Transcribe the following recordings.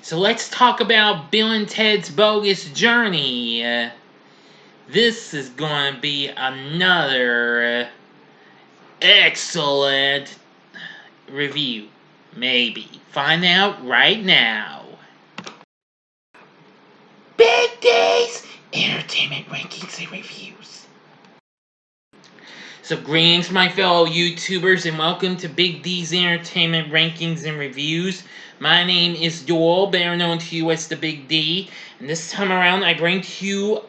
So let's talk about Bill and Ted's Bogus Journey. This is going to be another excellent review. Maybe. Find out right now. Big D's Entertainment Rankings and Reviews. So greetings my fellow YouTubers and welcome to Big D's Entertainment Rankings and Reviews. My name is Doyle, better known to you as the Big D, and this time around I bring to you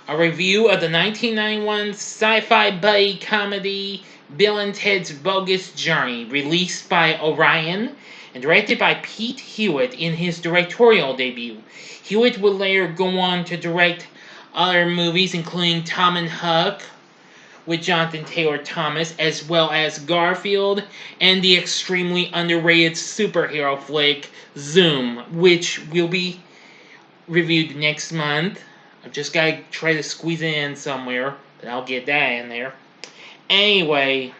a review of the 1991 sci-fi buddy comedy Bill and Ted's Bogus Journey, released by Orion and directed by Pete Hewitt in his directorial debut. Hewitt would later go on to direct other movies including Tom and Huck with Jonathan Taylor Thomas, as well as Garfield and the extremely underrated superhero flick Zoom, which will be reviewed next month. I've just got to try to squeeze it in somewhere, but I'll get that in there. Anyway,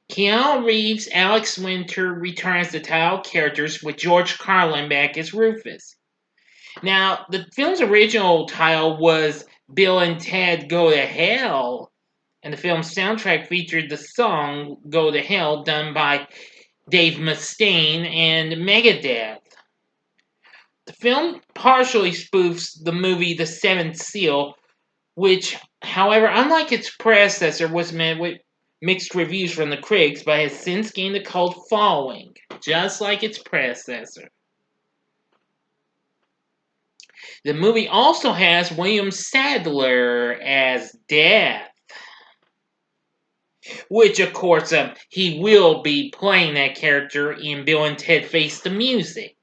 Keanu Reeves, Alex Winter return as the title characters with George Carlin back as Rufus. Now, the film's original title was Bill and Ted Go to Hell, and the film's soundtrack featured the song Go to Hell done by Dave Mustaine and Megadeth. The film partially spoofs the movie The Seventh Seal, which, however, unlike its predecessor, was met with mixed reviews from the critics, but has since gained a cult following, just like its predecessor. The movie also has William Sadler as Death, which, of course, he will be playing that character in Bill and Ted Face the Music.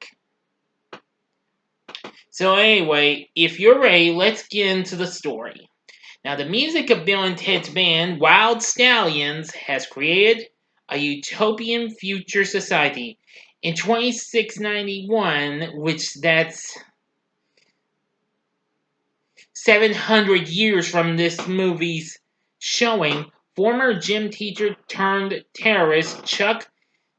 So anyway, if you're ready, let's get into the story. Now, the music of Bill and Ted's band, Wild Stallions, has created a utopian future society. In 2691, which that's 700 years from this movie's showing, former gym teacher turned terrorist Chuck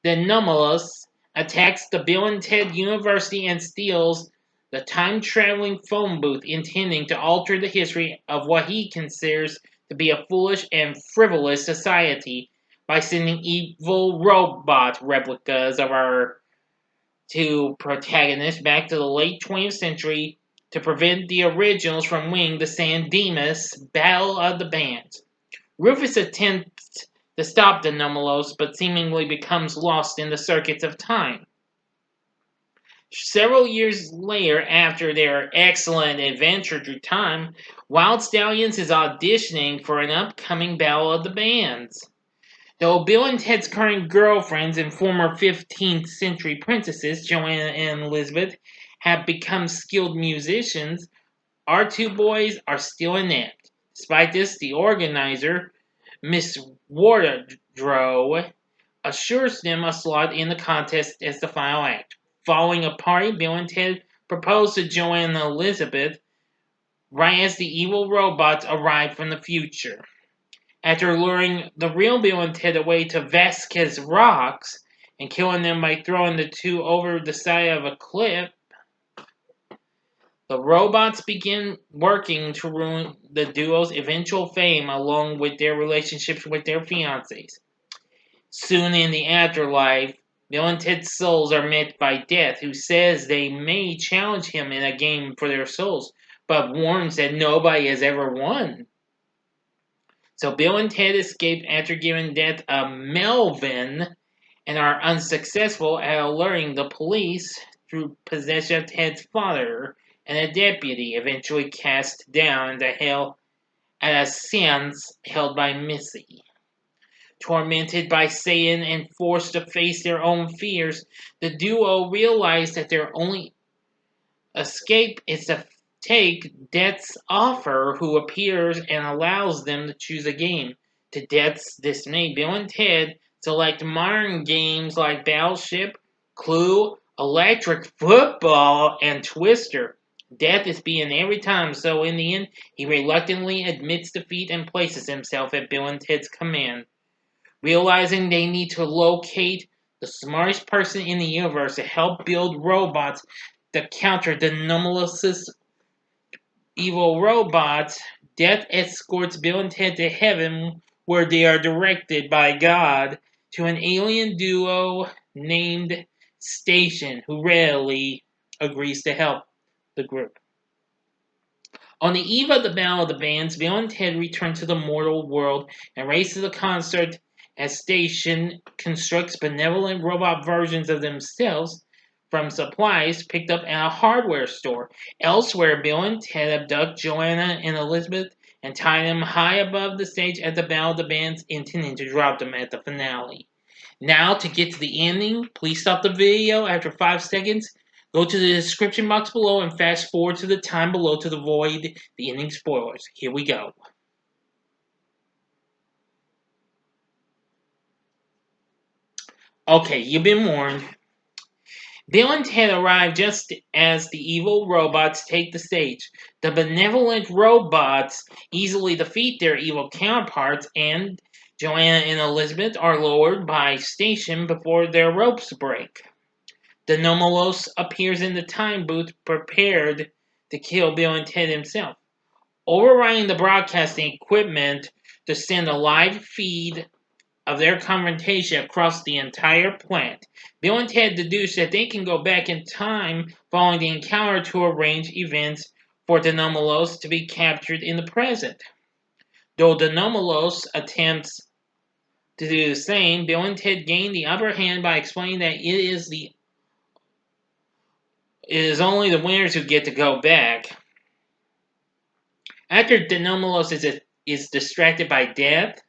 the Anomalous attacks the Bill and Ted University and steals the time-traveling phone booth, intending to alter the history of what he considers to be a foolish and frivolous society by sending evil robot replicas of our two protagonists back to the late 20th century to prevent the originals from winning the San Dimas Battle of the Bands. Rufus attempts to stop the Anomalous, but seemingly becomes lost in the circuits of time. Several years later, after their excellent adventure through time, Wild Stallions is auditioning for an upcoming Battle of the Bands. Though Bill and Ted's current girlfriends and former 15th century princesses, Joanna and Elizabeth, have become skilled musicians, our two boys are still inept. Despite this, the organizer, Miss Wardrow, assures them a slot in the contest as the final act. Following a party, Bill and Ted propose to Joanna and Elizabeth right as the evil robots arrive from the future. After luring the real Bill and Ted away to Vasquez Rocks and killing them by throwing the two over the side of a cliff, the robots begin working to ruin the duo's eventual fame along with their relationships with their fiancés. Soon in the afterlife, Bill and Ted's souls are met by Death, who says they may challenge him in a game for their souls, but warns that nobody has ever won. So Bill and Ted escape after giving Death a Melvin and are unsuccessful at alerting the police through possession of Ted's father and a deputy, eventually cast down into hell at a seance held by Missy. Tormented by Satan and forced to face their own fears, the duo realize that their only escape is to take Death's offer, who appears and allows them to choose a game. To Death's dismay, Bill and Ted select modern games like Battleship, Clue, Electric Football, and Twister. Death is beaten every time, so in the end, he reluctantly admits defeat and places himself at Bill and Ted's command. Realizing they need to locate the smartest person in the universe, to help build robots to counter the anomalous evil robots. Death escorts Bill and Ted to heaven, where they are directed by God to an alien duo named Station, who readily agrees to help the group. On the eve of the Battle of the Bands, Bill and Ted return to the mortal world and race to the concert as Station constructs benevolent robot versions of themselves from supplies picked up at a hardware store. Elsewhere, Bill and Ted abduct Joanna and Elizabeth and tie them high above the stage at the Battle of the Bands, intending to drop them at the finale. Now, to get to the ending, please stop the video after 5 seconds. Go to the description box below and fast forward to the time below to avoid the ending spoilers. Here we go. Okay, you've been warned. Bill and Ted arrive just as the evil robots take the stage. The benevolent robots easily defeat their evil counterparts, and Joanna and Elizabeth are lowered by Station before their ropes break. The Nomolos appears in the time booth prepared to kill Bill and Ted himself, overriding the broadcasting equipment to send a live feed of their confrontation across the entire planet. Bill and Ted deduce that they can go back in time following the encounter to arrange events for the Nomolos to be captured in the present. Though the Nomolos attempts to do the same, Bill and Ted gain the upper hand by explaining that it is only the winners who get to go back. After Denomos is distracted by death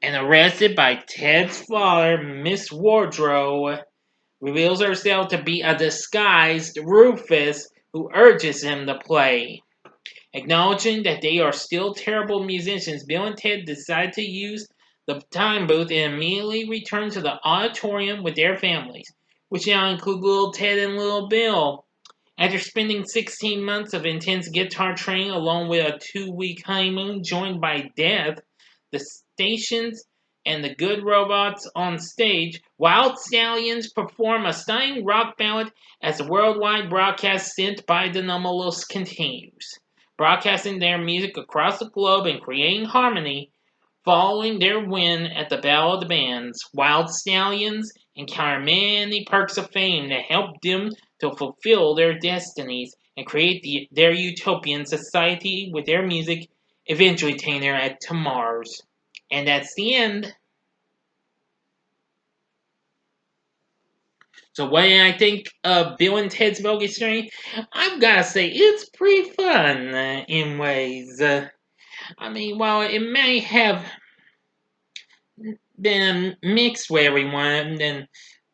and arrested by Ted's father, Miss Wardrow reveals herself to be a disguised Rufus who urges him to play. Acknowledging that they are still terrible musicians, Bill and Ted decide to use the time booth and immediately return to the auditorium with their families, which now include little Ted and little Bill. After spending 16 months of intense guitar training along with a 2-week honeymoon joined by death, the stations and the good robots on stage, Wild Stallions perform a stunning rock ballad as the worldwide broadcast sent by the Nomolos continues, broadcasting their music across the globe and creating harmony. Following their win at the Battle of the Bands, Wild Stallions encounter many perks of fame that help them to fulfill their destinies and create their utopian society with their music, eventually taking them to Mars. And that's the end. So what did I think of Bill and Ted's Bogus Journey? I've gotta say, it's pretty fun in ways. I mean, while it may have been mixed with everyone than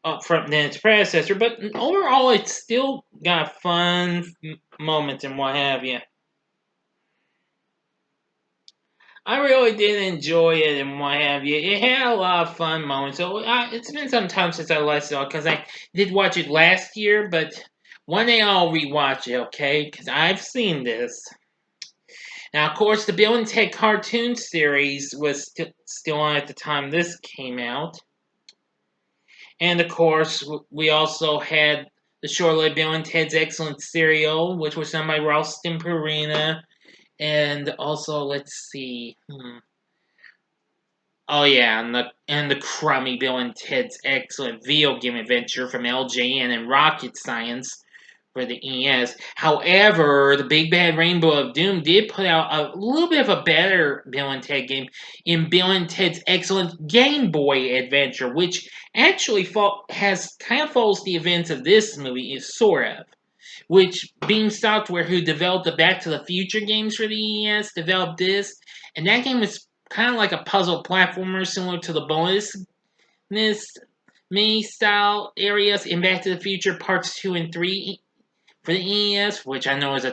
its predecessor, but overall it's still got fun moments and what have you. I really did enjoy it and what have you. It had a lot of fun moments. So it's been some time since I last saw it because I did watch it last year, but one day I'll rewatch it, okay? Because I've seen this. Now, of course, the Bill and Ted cartoon series was still on at the time this came out. And of course, we also had the short-lived Bill and Ted's Excellent Cereal, which was done by Ralston Purina. And also, let's see. Oh yeah, and the crummy Bill and Ted's Excellent Video Game Adventure from LJN and Rocket Science for the ES. However, the Big Bad Rainbow of Doom did put out a little bit of a better Bill and Ted game in Bill and Ted's Excellent Game Boy Adventure, which actually kind of follows the events of this movie, is sort of. Which Beam Software, who developed the Back to the Future games for the ES, developed this, and that game is kind of like a puzzle platformer similar to the bonus mini style areas in Back to the Future Parts 2 and 3 for the ES, which I know is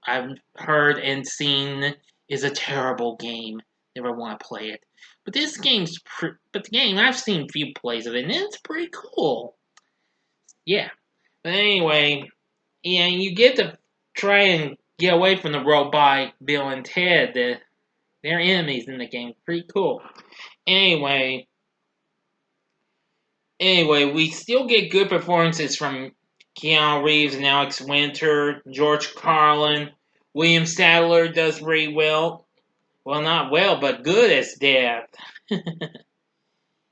I've heard and seen is a terrible game. Never want to play it. But this game's but the game, I've seen few plays of it, and it's pretty cool. Yeah. But anyway, yeah, you get to try and get away from the robot Bill and Ted. They're enemies in the game. Pretty cool. Anyway, Anyway, we still get good performances from Keanu Reeves and Alex Winter, George Carlin. William Sadler does very well. Well, not well, but good as Death.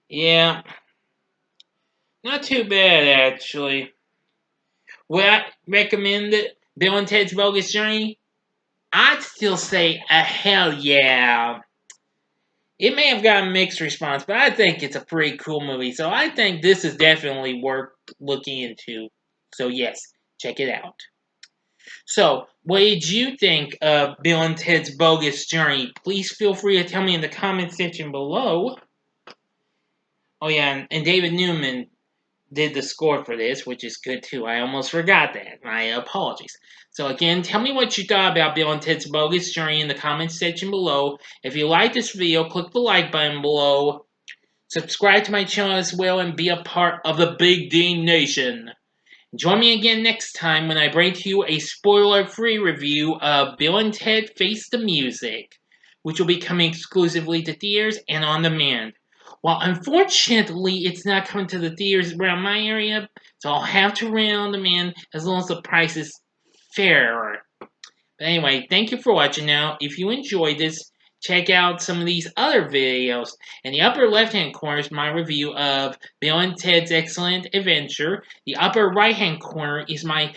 Yeah, not too bad actually. Would I recommend it? Bill and Ted's Bogus Journey? I'd still say a hell yeah. It may have gotten mixed response, but I think it's a pretty cool movie. So I think this is definitely worth looking into. So yes, check it out. So, what did you think of Bill and Ted's Bogus Journey? Please feel free to tell me in the comment section below. Oh yeah, and David Newman did the score for this, which is good too. I almost forgot that. My apologies. So again, tell me what you thought about Bill and Ted's Bogus Journey in the comments section below. If you like this video, click the like button below. Subscribe to my channel as well and be a part of the Big D Nation. Join me again next time when I bring to you a spoiler-free review of Bill and Ted Face the Music, which will be coming exclusively to theaters and on demand. Well, unfortunately, it's not coming to the theaters around my area, so I'll have to rent it on demand as long as the price is fair. But anyway, thank you for watching now. If you enjoyed this, check out some of these other videos. In the upper left-hand corner is my review of Bill and Ted's Excellent Adventure. The upper right-hand corner is my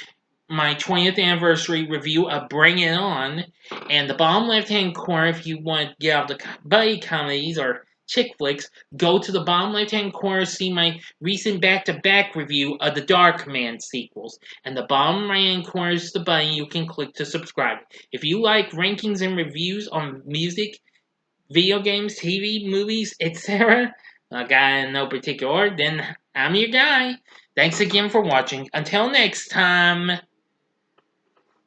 20th anniversary review of Bring It On. And the bottom left-hand corner, if you want to get out the buddy comedies or chick flicks, go to the bottom left-hand corner, see my recent back-to-back review of the Dark Man sequels. And the bottom right-hand corner is the button you can click to subscribe. If you like rankings and reviews on music, video games, TV, movies, etc., a guy in no particular order, then I'm your guy. Thanks again for watching. Until next time,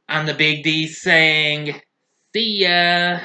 I'm the Big D saying, see ya.